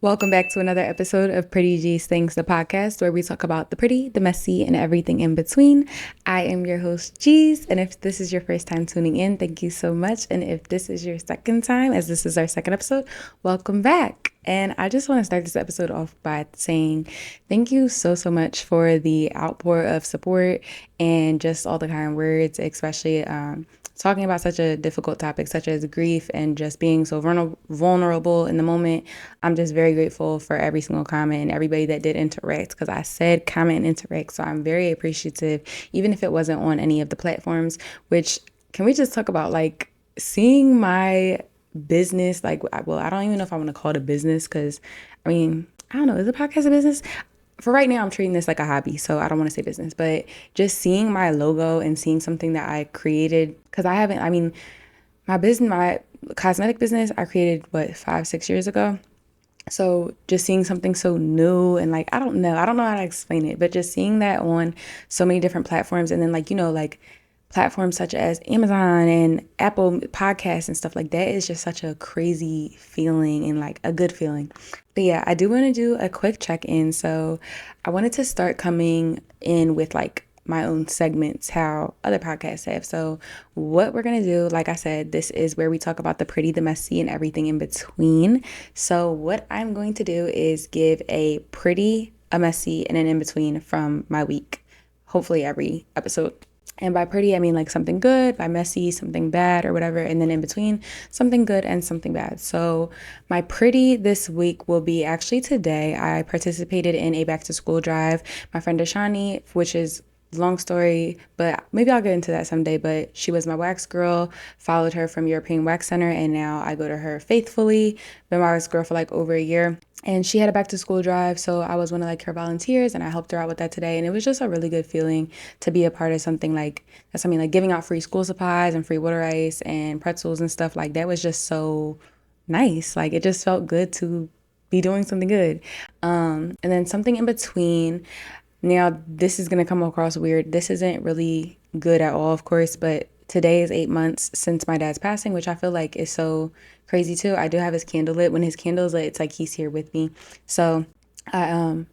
Welcome back to another episode of Pretty Geez Thingz, the podcast where we talk about the pretty, the messy, and everything in between. I am your host, Geez, and if this is your first time tuning in, thank you so much. And if this is your second time, as this is our second episode, welcome back. And I just want to start this episode off by saying thank you so much for the outpour of support and just all the kind words, especially talking about such a difficult topic such as grief and just being so vulnerable in the moment. I'm just very grateful for every single comment and everybody that did interact, because I said comment and interact, so I'm very appreciative, even if it wasn't on any of the platforms. Which, can we just talk about like seeing my business, like, well, I don't even know if I want to call it a business, because I mean, I don't know, is a podcast a business? For right now, I'm treating this like a hobby, so I don't want to say business, but just seeing my logo and seeing something that I created, because my cosmetic business, I created, 5-6 years ago. So just seeing something so new and like, I don't know how to explain it, but just seeing that on so many different platforms, and then like platforms such as Amazon and Apple Podcasts and stuff like that is just such a crazy feeling and like a good feeling. But yeah, I do want to do a quick check-in. So I wanted to start coming in with like my own segments, how other podcasts have. So what we're going to do, like I said, this is where we talk about the pretty, the messy, and everything in between. So what I'm going to do is give a pretty, a messy, and an in-between from my week, hopefully every episode. And by pretty, I mean like something good, by messy, something bad or whatever, and then in between, something good and something bad. So my pretty this week will be actually today. I participated in a back to school drive. My friend Ashani, which is long story, but maybe I'll get into that someday, but she was my wax girl, followed her from European Wax Center, and now I go to her faithfully. Been my wax girl for like over a year. And she had a back to school drive, so I was one of like her volunteers, and I helped her out with that today. And it was just a really good feeling to be a part of something like that's. I mean, like giving out free school supplies and free water ice and pretzels and stuff like that was just so nice. Like it just felt good to be doing something good. And then something in between. Now, this is gonna come across weird. This isn't really good at all, of course, but today is 8 months since my dad's passing, which I feel like is so crazy too. I do have his candle lit. When his candle is lit, it's like he's here with me. So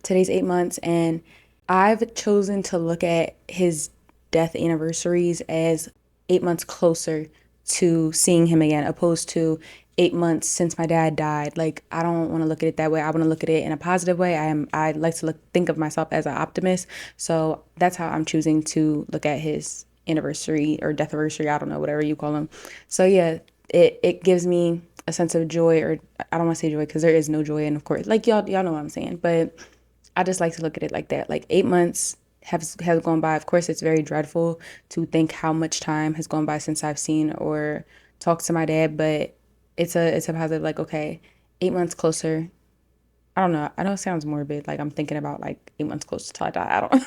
today's 8 months, and I've chosen to look at his death anniversaries as 8 months closer to seeing him again, opposed to 8 months since my dad died. Like, I don't want to look at it that way. I want to look at it in a positive way. I like to think of myself as an optimist. So that's how I'm choosing to look at his anniversary or death anniversary. I don't know, whatever you call them. So yeah, it gives me a sense of joy, or I don't want to say joy because there is no joy. And of course, like y'all know what I'm saying, but I just like to look at it like that. Like 8 months has gone by. Of course, it's very dreadful to think how much time has gone by since I've seen or talked to my dad, but it's a positive, like, okay, 8 months closer. I don't know. I know it sounds morbid. Like I'm thinking about like 8 months closer till I die. I don't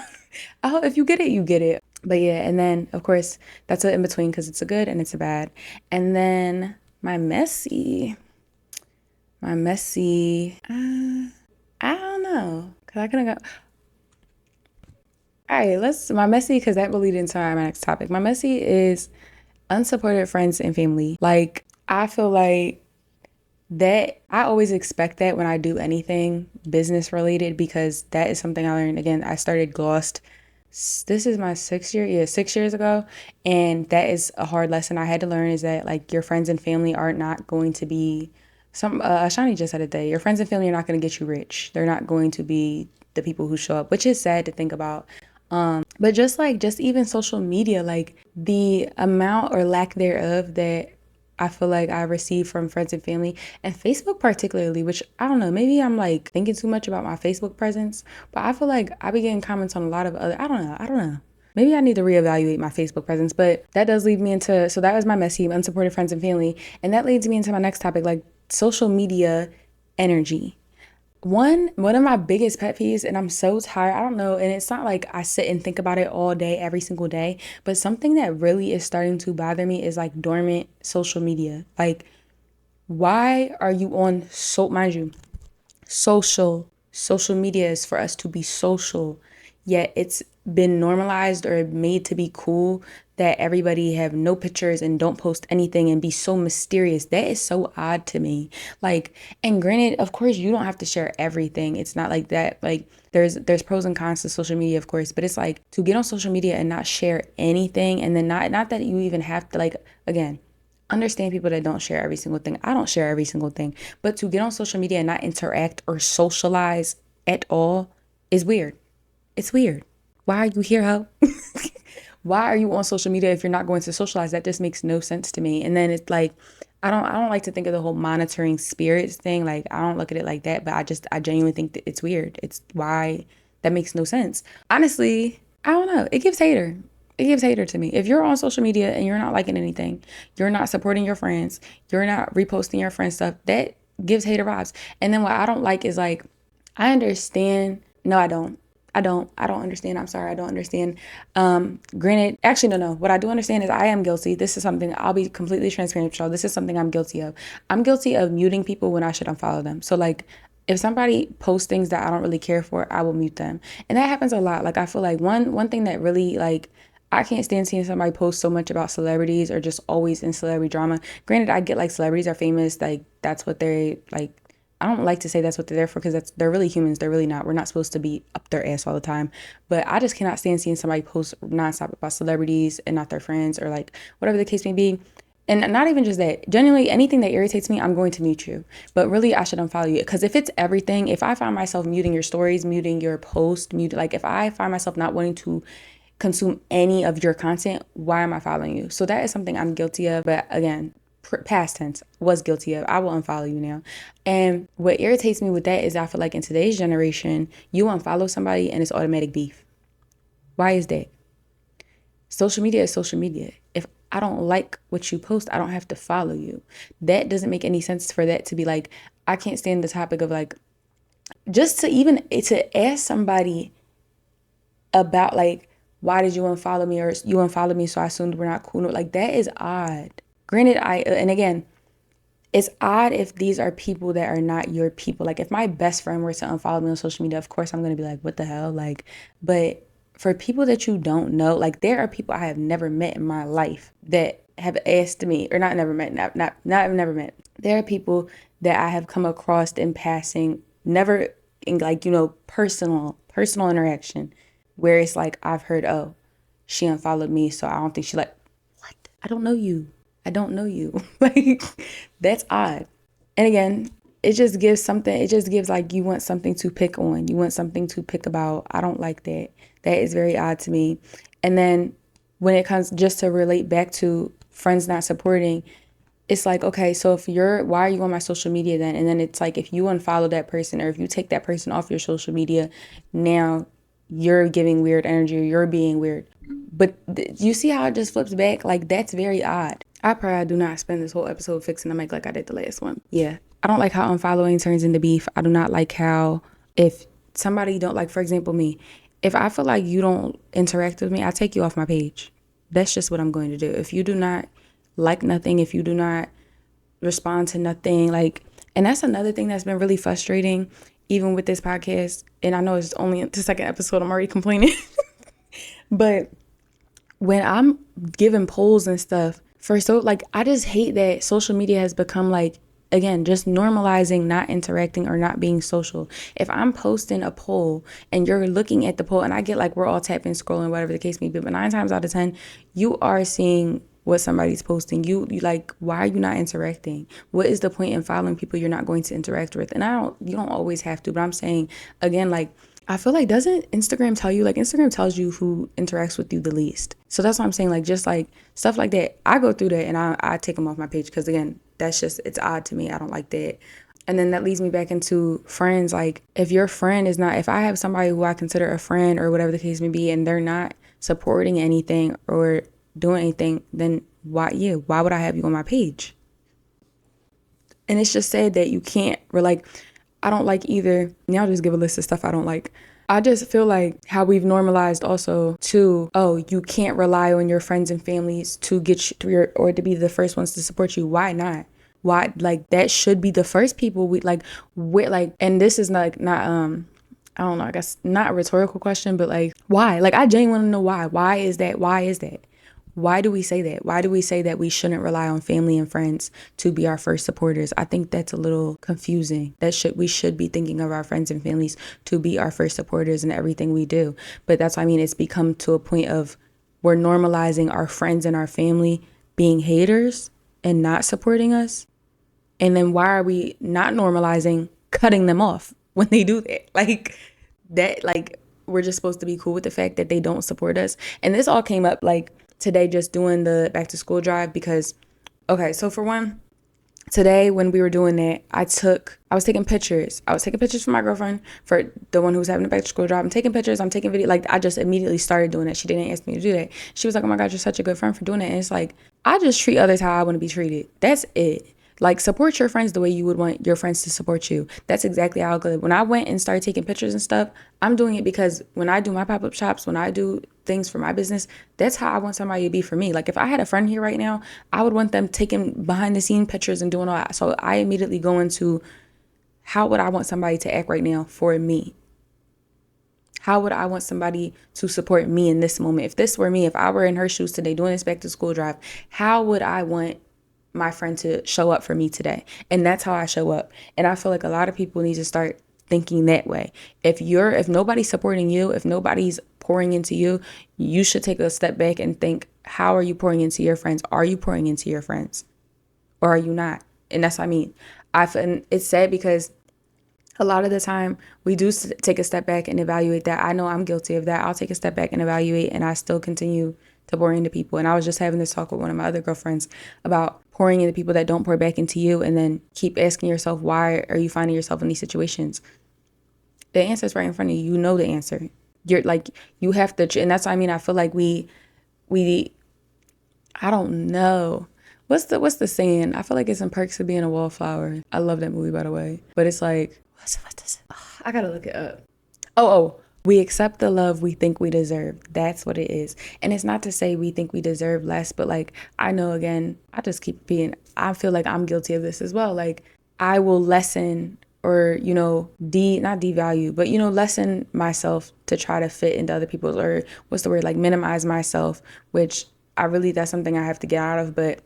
I hope if you get it, you get it. But yeah, and then of course that's an in between because it's a good and it's a bad. And then my messy, I don't know. Cause I couldn't go. All right, my messy, because that will lead into my next topic. My messy is unsupported friends and family. Like, I feel like that I always expect that when I do anything business related, because that is something I learned. Again, I started Glossed. This is my 6th year. Yeah, 6 years ago. And that is a hard lesson I had to learn, is that like your friends and family are not going to be Ashani just said it today. Your friends and family are not going to get you rich. They're not going to be the people who show up, which is sad to think about. But just even social media, like the amount or lack thereof that I feel like I receive from friends and family, and Facebook particularly, which I don't know, maybe I'm like thinking too much about my Facebook presence, but I feel like I be getting comments on a lot of other, I don't know. Maybe I need to reevaluate my Facebook presence, but that does lead me into, so that was my messy, unsupported friends and family. And that leads me into my next topic, like social media energy. One of my biggest pet peeves, and I'm so tired, I don't know, and it's not like I sit and think about it all day, every single day, but something that really is starting to bother me is like dormant social media. Like, why are you on, mind you, social media is for us to be social, yet it's been normalized or made to be cool that everybody have no pictures and don't post anything and be so mysterious. That is so odd to me. Like, and granted, of course, you don't have to share everything. It's not like that. Like, there's pros and cons to social media, of course, but it's like to get on social media and not share anything, and then not that you even have to, like, again, understand people that don't share every single thing. I don't share every single thing, but to get on social media and not interact or socialize at all is weird. It's weird. Why are you here, ho? Why are you on social media if you're not going to socialize? That just makes no sense to me. And then it's like, I don't like to think of the whole monitoring spirits thing. Like, I don't look at it like that, but I genuinely think that it's weird. It's why that makes no sense. Honestly, I don't know. It gives hater. It gives hater to me. If you're on social media and you're not liking anything, you're not supporting your friends, you're not reposting your friends' stuff, that gives hater vibes. And then what I don't like is like, I understand. No, I don't. I don't understand. I'm sorry. I don't understand. Granted, actually, no. What I do understand is I am guilty. This is something, I'll be completely transparent with y'all. This is something I'm guilty of. I'm guilty of muting people when I should unfollow them. So like, if somebody posts things that I don't really care for, I will mute them. And that happens a lot. Like, I feel like one thing that really, like, I can't stand seeing somebody post so much about celebrities or just always in celebrity drama. Granted, I get like celebrities are famous. Like, that's what they're like. I don't like to say that's what they're there for, because they're really humans. They're really not. We're not supposed to be up their ass all the time. But I just cannot stand seeing somebody post nonstop about celebrities and not their friends, or like whatever the case may be. And not even just that. Genuinely, anything that irritates me, I'm going to mute you. But really, I should unfollow you. Because if it's everything, if I find myself muting your stories, muting your post, like if I find myself not wanting to consume any of your content, why am I following you? So that is something I'm guilty of. But again, past tense, was guilty of. I will unfollow you now. And what irritates me with that is I feel like in today's generation, you unfollow somebody and it's automatic beef. Why is that? Social media is social media. If I don't like what you post, I don't have to follow you. That doesn't make any sense for that to be like, I can't stand the topic of like, just to ask somebody about like, why did you unfollow me, or you unfollowed me so I assumed we're not cool. Like, that is odd. Granted, and again, it's odd if these are people that are not your people. Like, if my best friend were to unfollow me on social media, of course I'm going to be like, what the hell? Like, but for people that you don't know, like, there are people I have never met in my life that have asked me, or not never met, not never met. There are people that I have come across in passing, never in like, personal interaction, where it's like, I've heard, oh, she unfollowed me, so I don't think she like, what? I don't know you. Like, that's odd. And again, it just gives like, you want something to pick on. You want something to pick about. I don't like that. That is very odd to me. And then when it comes just to relate back to friends not supporting, it's like, okay, so why are you on my social media then? And then it's like, if you unfollow that person, or if you take that person off your social media, now you're giving weird energy, or you're being weird. But you see how it just flips back? Like, that's very odd. I probably do not spend this whole episode fixing the mic like I did the last one. Yeah. I don't like how unfollowing turns into beef. I do not like how, if somebody don't like, for example, me, if I feel like you don't interact with me, I take you off my page. That's just what I'm going to do. If you do not like nothing, if you do not respond to nothing, like, and that's another thing that's been really frustrating, even with this podcast. And I know it's only the second episode, I'm already complaining. But when I'm giving polls and stuff, I just hate that social media has become like, again, just normalizing not interacting or not being social. If I'm posting a poll and you're looking at the poll, and I get like we're all tapping, scrolling, whatever the case may be, but 9 times out of 10, you are seeing what somebody's posting. You like, why are you not interacting? What is the point in following people you're not going to interact with? And you don't always have to, but I'm saying, again, like, I feel like, doesn't Instagram tell you, like, Instagram tells you who interacts with you the least. So that's what I'm saying, like, just like stuff like that, I go through that and I take them off my page, because again, that's just, it's odd to me. I don't like that. And then that leads me back into friends. Like, if your friend is not, if I have somebody who I consider a friend or whatever the case may be, and they're not supporting anything or doing anything, then why would I have you on my page? And it's just said that you can't, or like, I don't like either. Now I'll just give a list of stuff I don't like. I just feel like how we've normalized also to, oh, you can't rely on your friends and families to get you through or to be the first ones to support you. Why not? Why, like, that should be the first people we like, and this is not I don't know, I guess not a rhetorical question, but like, why? Like, I genuinely want to know why. Why is that? why do we say that? Why do we say that we shouldn't rely on family and friends to be our first supporters? I think that's a little confusing. We should be thinking of our friends and families to be our first supporters in everything we do. But that's why it's become to a point of we're normalizing our friends and our family being haters and not supporting us. And then why are we not normalizing cutting them off when they do that? Like we're just supposed to be cool with the fact that they don't support us. And this all came up like today, just doing the back to school drive, because, okay, so for one, today when we were doing that, I was taking pictures. I was taking pictures for my girlfriend, for the one who was having the back to school drive. I'm taking pictures, I'm taking video. Like, I just immediately started doing that. She didn't ask me to do that. She was like, oh my God, you're such a good friend for doing that. And it's like, I just treat others how I want to be treated. That's it. Like, support your friends the way you would want your friends to support you. That's exactly how I live. When I went and started taking pictures and stuff, I'm doing it because when I do my pop-up shops, when I do things for my business, that's how I want somebody to be for me. Like, if I had a friend here right now, I would want them taking behind the scene pictures and doing all that. So I immediately go into, how would I want somebody to act right now for me? How would I want somebody to support me in this moment? If this were me, if I were in her shoes today doing this back to school drive, how would I want my friend to show up for me today? And that's how I show up. And I feel like a lot of people need to start thinking that way. If nobody's supporting you, if nobody's pouring into you, you should take a step back and think, how are you pouring into your friends? Are you pouring into your friends? Or are you not? And that's what I mean. And it's sad because a lot of the time we do take a step back and evaluate that. I know I'm guilty of that. I'll take a step back and evaluate, and I still continue to pour into people. And I was just having this talk with one of my other girlfriends about pouring into people that don't pour back into you, and then keep asking yourself, why are you finding yourself in these situations? The answer is right in front of you. You know the answer. You're like, you have to, and that's what I mean. I feel like we I don't know. What's the saying? I feel like it's in Perks of Being a Wallflower. I love that movie, by the way. But it's like, what's this? I gotta look it up. Oh, we accept the love we think we deserve. That's what it is. And it's not to say we think we deserve less, but like, I know, again, I feel like I'm guilty of this as well. Like, I will lessen or, not devalue, but, lessen myself to try to fit into other people's, or like minimize myself, which that's something I have to get out of. But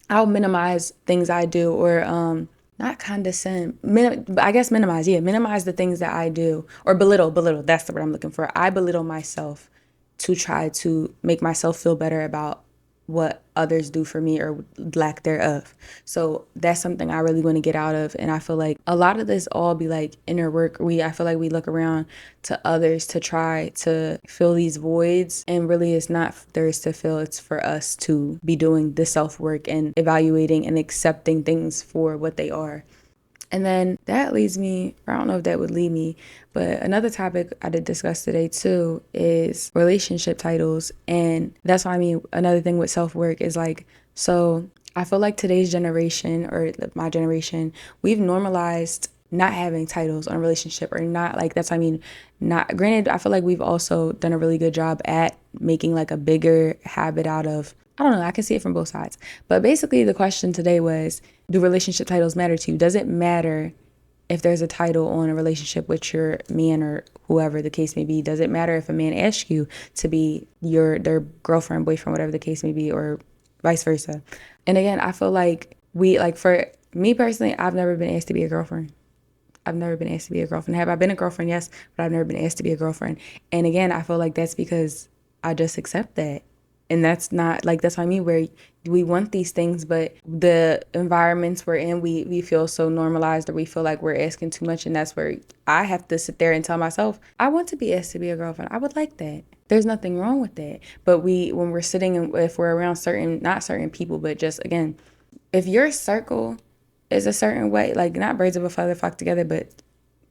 I'll minimize things I do, or not condescend, I guess minimize the things that I do, or belittle, that's the word I'm looking for. I belittle myself to try to make myself feel better about what others do for me, or lack thereof. So that's something I really want to get out of. And I feel like a lot of this all be like inner work. I feel like we look around to others to try to fill these voids, and really it's not theirs to fill. It's for us to be doing the self-work and evaluating and accepting things for what they are. And then that leads me, or I don't know if that would lead me, but another topic I did discuss today too is relationship titles. And that's what I mean. Another thing with self-work is like, so I feel like today's generation, or my generation, we've normalized not having titles on a relationship, or not, like, that's what I mean. Not, granted, I feel like we've also done a really good job at making like a bigger habit out of, I don't know, I can see it from both sides. But basically the question today was, do relationship titles matter to you? Does it matter if there's a title on a relationship with your man, or whoever the case may be? Does it matter if a man asks you to be their girlfriend, boyfriend, whatever the case may be, or vice versa? And again, I feel like for me personally, I've never been asked to be a girlfriend. Have I been a girlfriend? Yes, but I've never been asked to be a girlfriend. And again, I feel like that's because I just accept that. And that's not, like, that's what I mean, where we want these things, but the environments we're in, we feel so normalized, or we feel like we're asking too much. And that's where I have to sit there and tell myself, I want to be asked to be a girlfriend. I would like that. There's nothing wrong with that. But when we're sitting, and if we're around not certain people, but just, again, if your circle is a certain way, like, not birds of a feather flock together, but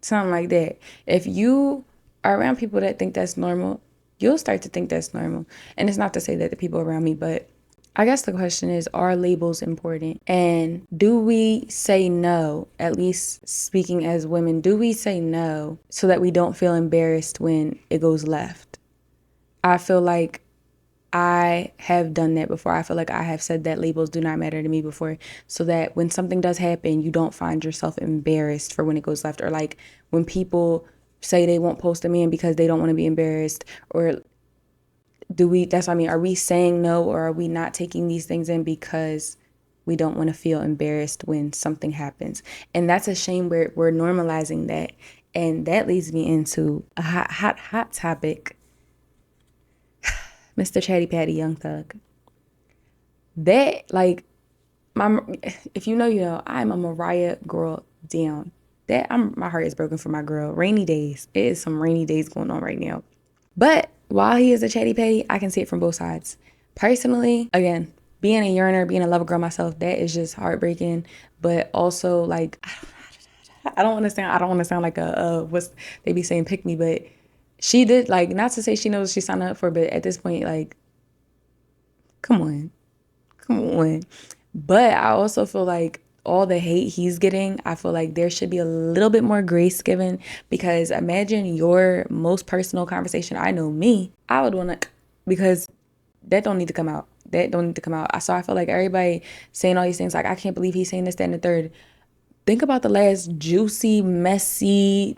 something like that. If you are around people that think that's normal, you'll start to think that's normal. And it's not to say that the people around me, but I guess the question is, are labels important? And do we say no? At least speaking as women, do we say no so that we don't feel embarrassed when it goes left? I feel like I have done that before. I feel like I have said that labels do not matter to me before, so that when something does happen, you don't find yourself embarrassed for when it goes left. Or like when people say they won't post a man because they don't want to be embarrassed, or that's what I mean, are we saying no, or are we not taking these things in because we don't want to feel embarrassed when something happens? And that's a shame. We're normalizing that. And that leads me into a hot topic. Mr. Chatty Patty Young Thug. That, like, if you know, I'm a Mariah girl down. My heart is broken for my girl. Rainy days. It is some rainy days going on right now. But while he is a chatty patty, I can see it from both sides. Personally, again, being a yearner, being a lover girl myself, that is just heartbreaking. But also, like, I don't want to sound like what's they be saying, pick me, but she did, like, not to say she knows what she signed up for, but at this point, like, come on. But I also feel like all the hate he's getting, I feel like there should be a little bit more grace given, because imagine your most personal conversation. I know me, I would want to, because that don't need to come out. So I feel like everybody saying all these things, like, I can't believe he's saying this, that, and the third. Think about the last juicy, messy,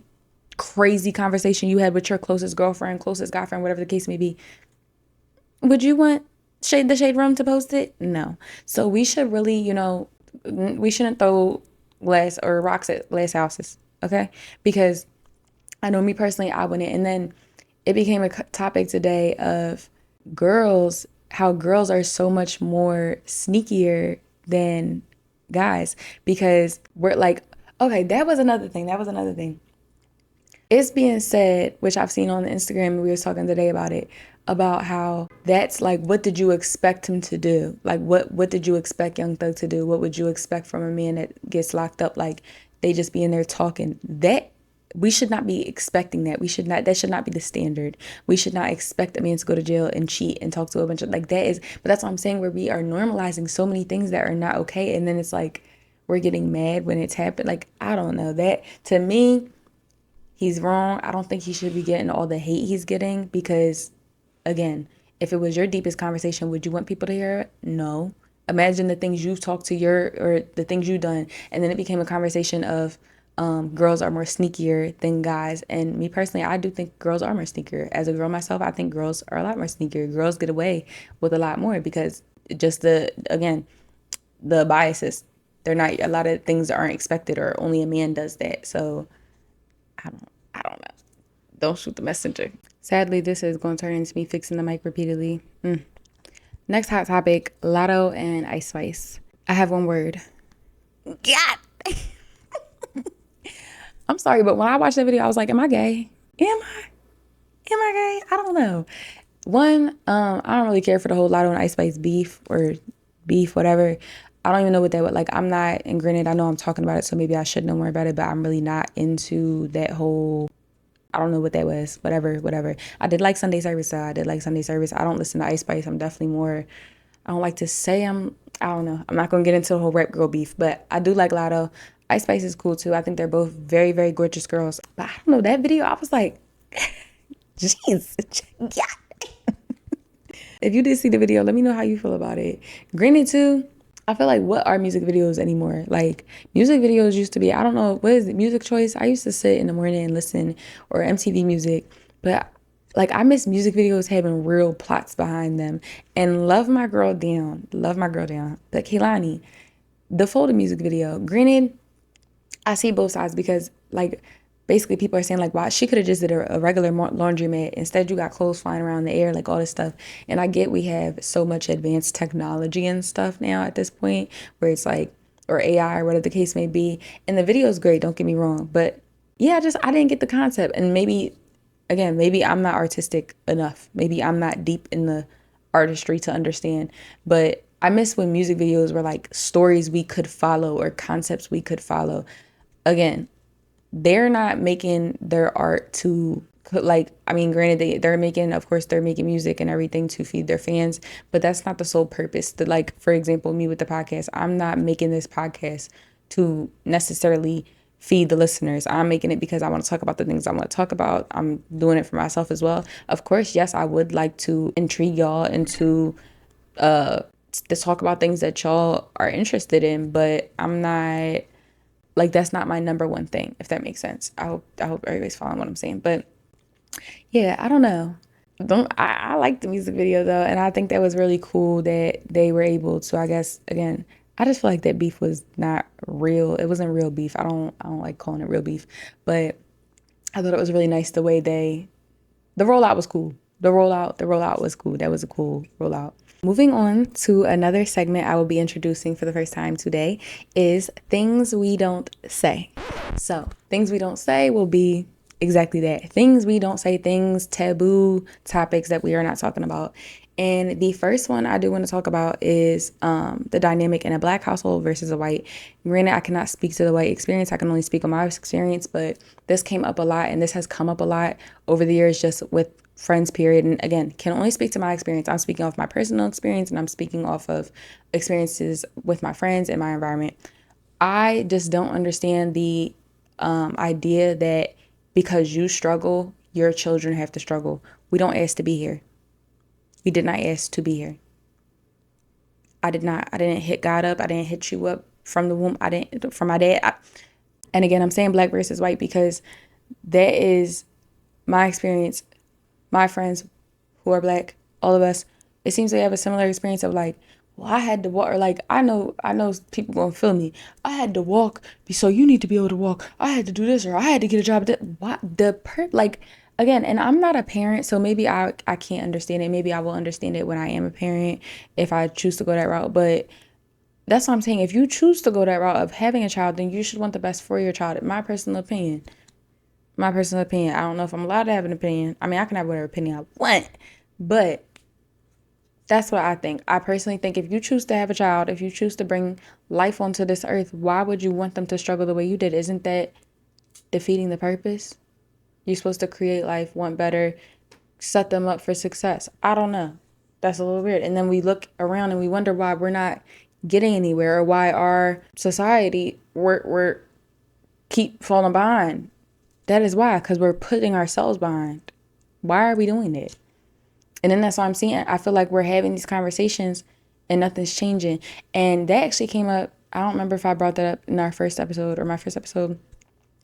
crazy conversation you had with your closest girlfriend, closest guy friend, whatever the case may be. Would you want the shade room to post it? No. So we should really, we shouldn't throw glass or rocks at glass houses, okay? Because I know me personally, I wouldn't. And then it became a topic today of how girls are so much more sneakier than guys, because we're like, okay, that was another thing. It's being said, which I've seen on the Instagram, and we were talking today about it, about how that's like, what did you expect him to do? Like, what did you expect Young Thug to do? What would you expect from a man that gets locked up? Like, they just be in there talking. That we should not be expecting that. That should not be the standard. We should not expect a man to go to jail and cheat and talk to a bunch of, like, that is, but that's what I'm saying, where we are normalizing so many things that are not okay. And then it's like, we're getting mad when it's happened. Like, I don't know, that to me, he's wrong. I don't think he should be getting all the hate he's getting, because, again, if it was your deepest conversation, would you want people to hear it? No. Imagine the things you've talked to or the things you've done, and then it became a conversation of girls are more sneakier than guys. And me personally, I do think girls are more sneakier. As a girl myself, I think girls are a lot more sneakier. Girls get away with a lot more because just the biases. They're not, a lot of things aren't expected, or only a man does that. So I don't know. Don't shoot the messenger. Sadly, this is going to turn into me fixing the mic repeatedly. Next hot topic, LATTO and Ice Spice. I have one word. God. I'm sorry, but when I watched that video, I was like, am I gay? Am I gay? I don't know. One, I don't really care for the whole LATTO and Ice Spice beef, whatever. I don't even know what that would, like, I'm not, and granted, I know I'm talking about it, so maybe I should know more about it, but I'm really not into that whole, I don't know what that was, whatever. I did like Sunday service, though. I don't listen to Ice Spice. I'm definitely more, I don't like to say I don't know. I'm not going to get into the whole rap girl beef, but I do like LATTO. Ice Spice is cool, too. I think they're both very, very gorgeous girls. But I don't know, that video, I was like, jeez, yeah. If you did see the video, let me know how you feel about it. Granted, too, I feel like, what are music videos anymore? Like, music videos used to be, I don't know, what is it, Music Choice? I used to sit in the morning and listen, or MTV Music, but, like, I miss music videos having real plots behind them. And love my girl down, but Kehlani, the Folded music video, granted, I see both sides, because, like, basically people are saying, like, wow, she could have just did a regular laundromat. Instead, you got clothes flying around in the air, like all this stuff. And I get we have so much advanced technology and stuff now at this point, where it's like, or AI or whatever the case may be. And the video is great, don't get me wrong. But yeah, I didn't get the concept. And maybe I'm not artistic enough. Maybe I'm not deep in the artistry to understand. But I miss when music videos were like stories we could follow or concepts we could follow. Again, they're not making their art to, like, I mean, granted, they're making music and everything to feed their fans, but that's not the sole purpose. Like, for example, me with the podcast, I'm not making this podcast to necessarily feed the listeners. I'm making it because I want to talk about the things I want to talk about. I'm doing it for myself as well. Of course, yes, I would like to intrigue y'all into to talk about things that y'all are interested in, but I'm not, like, that's not my number one thing, if that makes sense. I hope everybody's following what I'm saying. But yeah, I don't know. don't I like the music video though, and I think that was really cool that they were able to, I guess, again, I just feel like that beef was not real. It wasn't real beef. I don't like calling it real beef, but I thought it was really nice the way the rollout was cool. The rollout was cool. That was a cool rollout. Moving on to another segment I will be introducing for the first time today is things we don't say. So, things we don't say will be exactly that. Things we don't say, things, taboo topics that we are not talking about. And the first one I do want to talk about is the dynamic in a Black household versus a white. Granted, I cannot speak to the white experience. I can only speak on my experience, but this came up a lot, and this has come up a lot over the years just with friends, period. And again, can only speak to my experience. I'm speaking off my personal experience, and I'm speaking off of experiences with my friends and my environment. I just don't understand the idea that because you struggle, your children have to struggle. We don't ask to be here. We did not ask to be here. I didn't hit God up. I didn't hit you up from the womb. I didn't, from my dad. And again, I'm saying Black versus white because that is my experience. My friends who are Black, all of us, it seems they have a similar experience of like, well, I had to walk, or like, I know people gonna feel me. I had to walk, so you need to be able to walk. I had to do this, or I had to get a job. What like, again, and I'm not a parent, so maybe I can't understand it. Maybe I will understand it when I am a parent if I choose to go that route. But that's what I'm saying. If you choose to go that route of having a child, then you should want the best for your child. In my personal opinion. My personal opinion. I don't know if I'm allowed to have an opinion. I mean, I can have whatever opinion I want, but that's what I think. I personally think if you choose to have a child, if you choose to bring life onto this earth, why would you want them to struggle the way you did? Isn't that defeating the purpose? You're supposed to create life, want better, set them up for success. I don't know. That's a little weird. And then we look around and we wonder why we're not getting anywhere, or why our society, we're keep falling behind. That is why, because we're putting ourselves behind. Why are we doing that? And then that's why I'm seeing, I feel like we're having these conversations and nothing's changing. And that actually came up, I don't remember if I brought that up in our first episode or my first episode,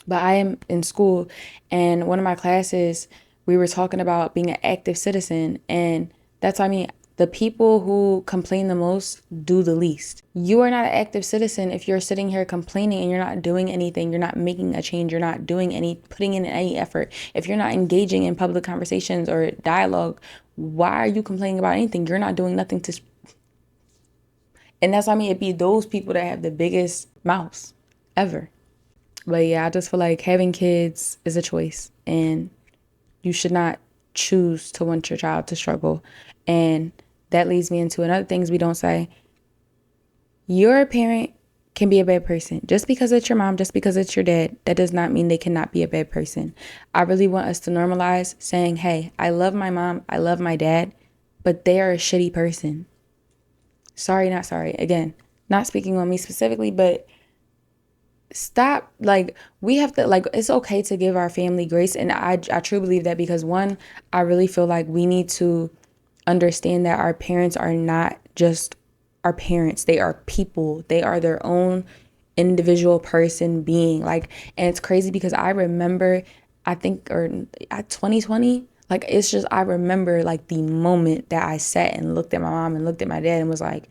but I am in school, and one of my classes, we were talking about being an active citizen. And that's what I mean. The people who complain the most do the least. You are not an active citizen if you're sitting here complaining and you're not doing anything. You're not making a change. You're not putting in any effort. If you're not engaging in public conversations or dialogue, why are you complaining about anything? You're not doing nothing to. And that's what I mean. It'd be those people that have the biggest mouths ever. But yeah, I just feel like having kids is a choice, and you should not choose to want your child to struggle. And that leads me into another things we don't say. Your parent can be a bad person. Just because it's your mom, just because it's your dad, that does not mean they cannot be a bad person. I really want us to normalize saying, hey, I love my mom, I love my dad, but they are a shitty person. Sorry, not sorry. Again, not speaking on me specifically, but stop. Like, we have to, like, it's okay to give our family grace. And I truly believe that because, one, I really feel like we need to understand that our parents are not just our parents. They are people. They are their own individual person being. Like, and it's crazy because I remember, I think, or at 2020, like, it's just, I remember like the moment that I sat and looked at my mom and looked at my dad and was like,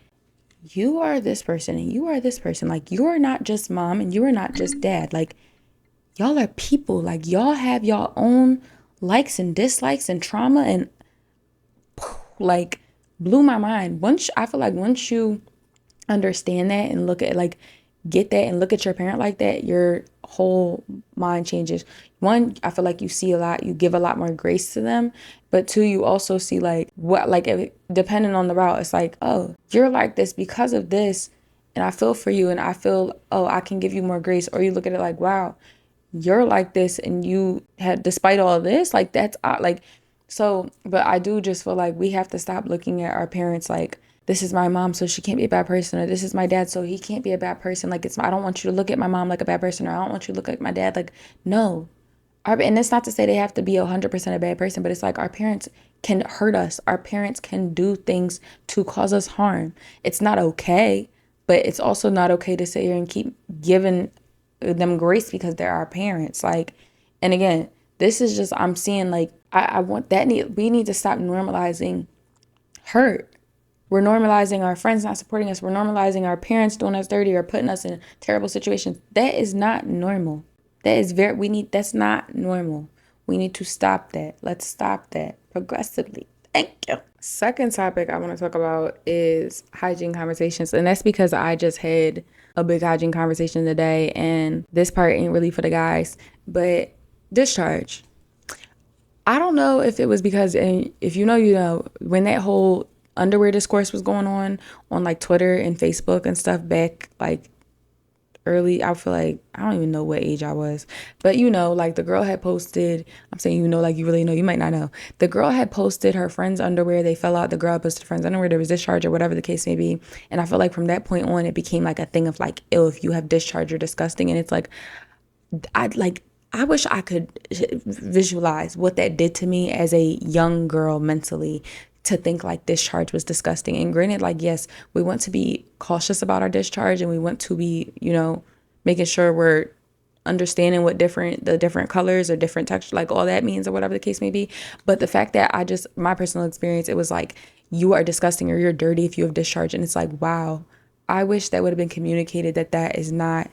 you are this person and you are this person. Like, you are not just mom and you are not just dad. Like, y'all are people. Like, y'all have y'all own likes and dislikes and trauma, and like, blew my mind. I feel like once you understand that and look at, like, get that and look at your parent like that, your whole mind changes. One, I feel like you see a lot, you give a lot more grace to them. But two, you also see like what, like, depending on the route, it's like, oh, you're like this because of this, and I feel for you, and I feel, oh, I can give you more grace. Or you look at it like, wow, you're like this, and you had, despite all of this, like, that's like, so. But I do just feel like we have to stop looking at our parents like, this is my mom, so she can't be a bad person, or this is my dad, so he can't be a bad person. Like, I don't want you to look at my mom like a bad person, or I don't want you to look at my dad like, no. And it's not to say they have to be 100% a bad person, but it's like our parents can hurt us. Our parents can do things to cause us harm. It's not okay, but it's also not okay to sit here and keep giving them grace because they're our parents. Like, and again, this is just, I'm seeing, like, I want that. We need to stop normalizing hurt. We're normalizing our friends not supporting us. We're normalizing our parents doing us dirty or putting us in terrible situations. That is not normal. That's not normal. We need to stop that. Let's stop that progressively. Thank you. Second topic I want to talk about is hygiene conversations. And that's because I just had a big hygiene conversation today. And this part ain't really for the guys, but discharge. I don't know if it was because, and if you know, when that whole underwear discourse was going on like Twitter and Facebook and stuff back like early, I feel like, I don't even know what age I was, but like the girl had posted, I'm saying, like you really know, you might not know. The girl had posted her friend's underwear, they fell out, the girl posted her friend's underwear, there was discharge or whatever the case may be. And I feel like from that point on, it became like a thing of like, ew, if you have discharge, you're disgusting. And it's like, I wish I could visualize what that did to me as a young girl mentally, to think like discharge was disgusting. And granted, like, yes, we want to be cautious about our discharge and we want to be, making sure we're understanding what the different colors or different texture, like all that means or whatever the case may be. But the fact that my personal experience, it was like, you are disgusting or you're dirty if you have discharge. And it's like, wow, I wish that would have been communicated, that is not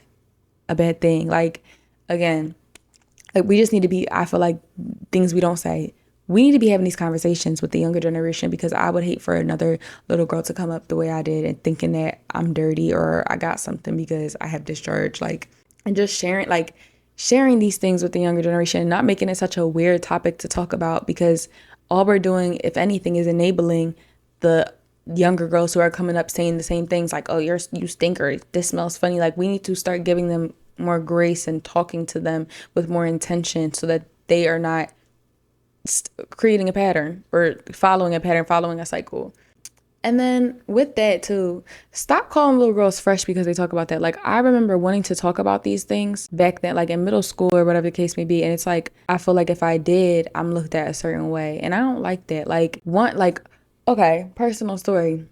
a bad thing. Like, again, like we just need to be, I feel like things we don't say, we need to be having these conversations with the younger generation, because I would hate for another little girl to come up the way I did and thinking that I'm dirty or I got something because I have discharge, like, and just sharing these things with the younger generation, not making it such a weird topic to talk about, because all we're doing, if anything, is enabling the younger girls who are coming up saying the same things like, oh, you stink, or this smells funny. Like, we need to start giving them more grace and talking to them with more intention, so that they are not creating a pattern or following a cycle. And then with that too, stop calling little girls fresh because they talk about that. Like, I remember wanting to talk about these things back then, like in middle school or whatever the case may be. And it's like, I feel like if I did, I'm looked at a certain way. And I don't like that. Okay, personal story.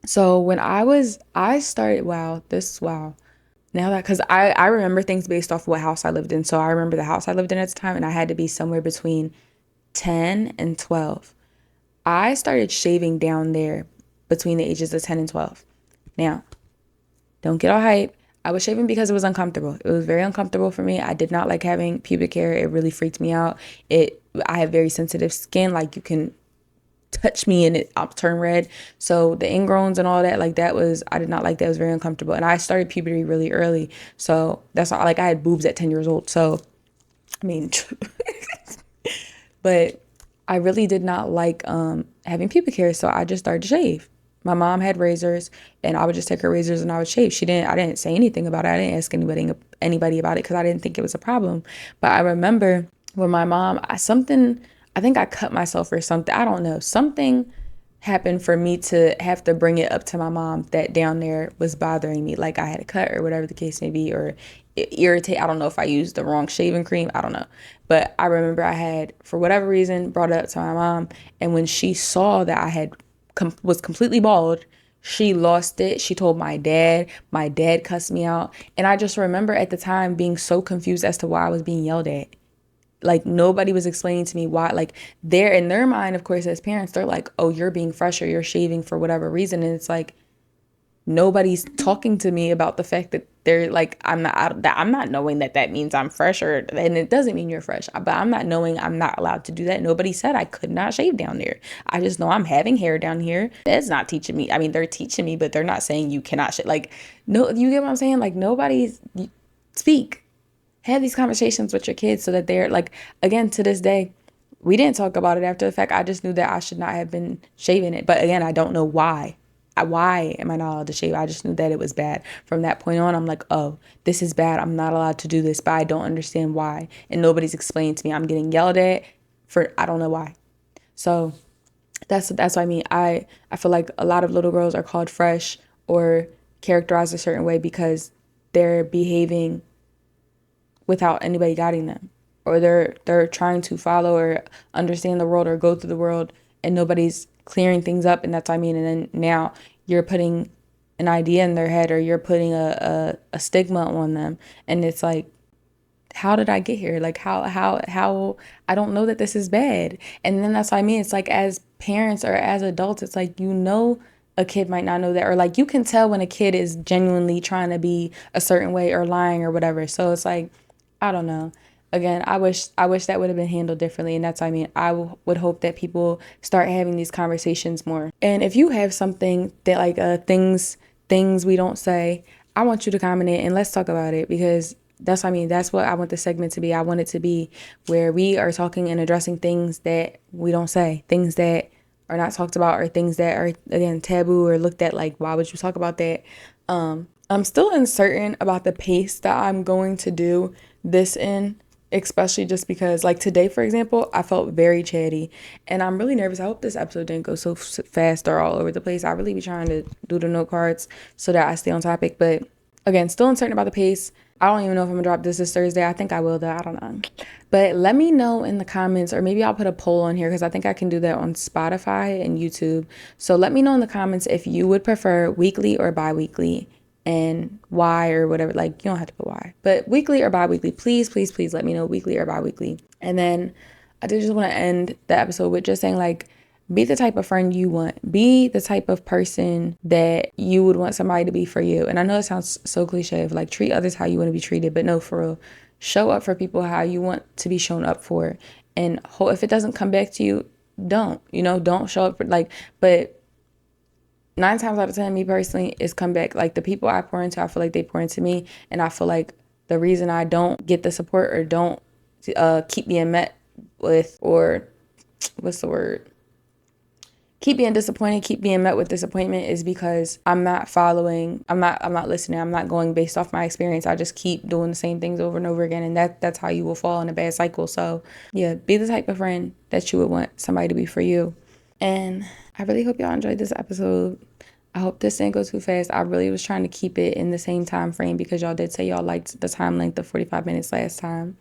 So when I started, now that, because I remember things based off what house I lived in. So I remember the house I lived in at the time, and I had to be somewhere between 10 and 12. I started shaving down there between the ages of 10 and 12. Now, don't get all hype. I was shaving because it was uncomfortable. It was very uncomfortable for me. I did not like having pubic hair. It really freaked me out. I have very sensitive skin. Like, you can touch me and I'll turn red. So the ingrowns and all that, like, I did not like that. It was very uncomfortable. And I started puberty really early. So that's all, like, I had boobs at 10 years old. So, I mean, but I really did not like having pubic hair, so I just started to shave. My mom had razors, and I would just take her razors and I would shave. I didn't say anything about it. I didn't ask anybody about it because I didn't think it was a problem. But I remember when my mom, I think I cut myself or something. I don't know. Something happened for me to have to bring it up to my mom that down there was bothering me, like I had a cut or whatever the case may be, or it irritate. I don't know if I used the wrong shaving cream. I don't know. But I remember I had, for whatever reason, brought it up to my mom, and when she saw that I was completely bald, she lost it. She told my dad. My dad cussed me out. And I just remember at the time being so confused as to why I was being yelled at. Like, nobody was explaining to me why. Like, they're in their mind, of course, as parents, they're like, oh, you're being fresh or you're shaving for whatever reason. And it's like, nobody's talking to me about the fact that they're like, I'm not knowing that means I'm fresh, and it doesn't mean you're fresh, but I'm not knowing I'm not allowed to do that. Nobody said I could not shave down there. I just know I'm having hair down here. That's not teaching me. I mean, they're teaching me, but they're not saying you cannot shave. Like, no, you get what I'm saying? Like, speak. Have these conversations with your kids so that they're like, again, to this day, we didn't talk about it after the fact. I just knew that I should not have been shaving it. But again, I don't know why. Why am I not allowed to shave? I just knew that it was bad. From that point on, I'm like, oh, this is bad. I'm not allowed to do this, but I don't understand why. And nobody's explaining to me. I'm getting yelled at for, I don't know why. So that's what I mean. I feel like a lot of little girls are called fresh or characterized a certain way because they're behaving without anybody guiding them, or they're trying to follow or understand the world or go through the world, and nobody's clearing things up. And that's what I mean. And then now you're putting an idea in their head, or you're putting a stigma on them, and it's like, how did I get here? Like how I don't know that this is bad. And then that's what I mean. It's like as parents or as adults, it's like, you know, a kid might not know that, or like you can tell when a kid is genuinely trying to be a certain way or lying or whatever. So it's like, I don't know. Again, I wish that would have been handled differently, and that's what I mean. Would hope that people start having these conversations more. And if you have something that like things we don't say, I want you to comment it and let's talk about it, because that's what I mean. That's what I want the segment to be. I want it to be where we are talking and addressing things that we don't say, things that are not talked about, or things that are, again, taboo or looked at like, why would you talk about that? I'm still uncertain about the pace that I'm going to do this in, especially just because, like today, for example, I felt very chatty, and I'm really nervous. I hope this episode didn't go so fast or all over the place. I really be trying to do the note cards so that I stay on topic, but again, still uncertain about the pace. I don't even know if I'm gonna drop this Thursday. I think I will though. I don't know. But let me know in the comments, or maybe I'll put a poll on here because I think I can do that on Spotify and YouTube. So let me know in the comments if you would prefer weekly or bi-weekly, and why, or whatever. Like, you don't have to put why, but weekly or bi-weekly. Please, please, please let me know weekly or bi-weekly. And then I did just want to end the episode with just saying, like, be the type of friend you want. Be the type of person that you would want somebody to be for you. And I know it sounds so cliche of like, treat others how you want to be treated, but no, for real, show up for people how you want to be shown up for. And if it doesn't come back to you, don't show up for, like, but 9 times out of 10, me personally, it's come back. Like, the people I pour into, I feel like they pour into me, and I feel like the reason I don't get the support or don't keep being met with, or what's the word? Keep being disappointed, keep being met with disappointment, is because I'm not listening, I'm not going based off my experience. I just keep doing the same things over and over again, and that's how you will fall in a bad cycle. So yeah, be the type of friend that you would want somebody to be for you. And I really hope y'all enjoyed this episode. I hope this didn't go too fast. I really was trying to keep it in the same time frame because y'all did say y'all liked the time length of 45 minutes last time.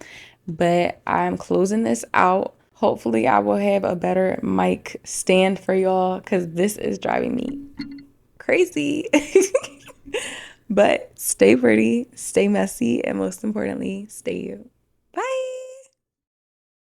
But I'm closing this out. Hopefully I will have a better mic stand for y'all, because this is driving me crazy. But stay pretty, stay messy, and most importantly, stay you. Bye.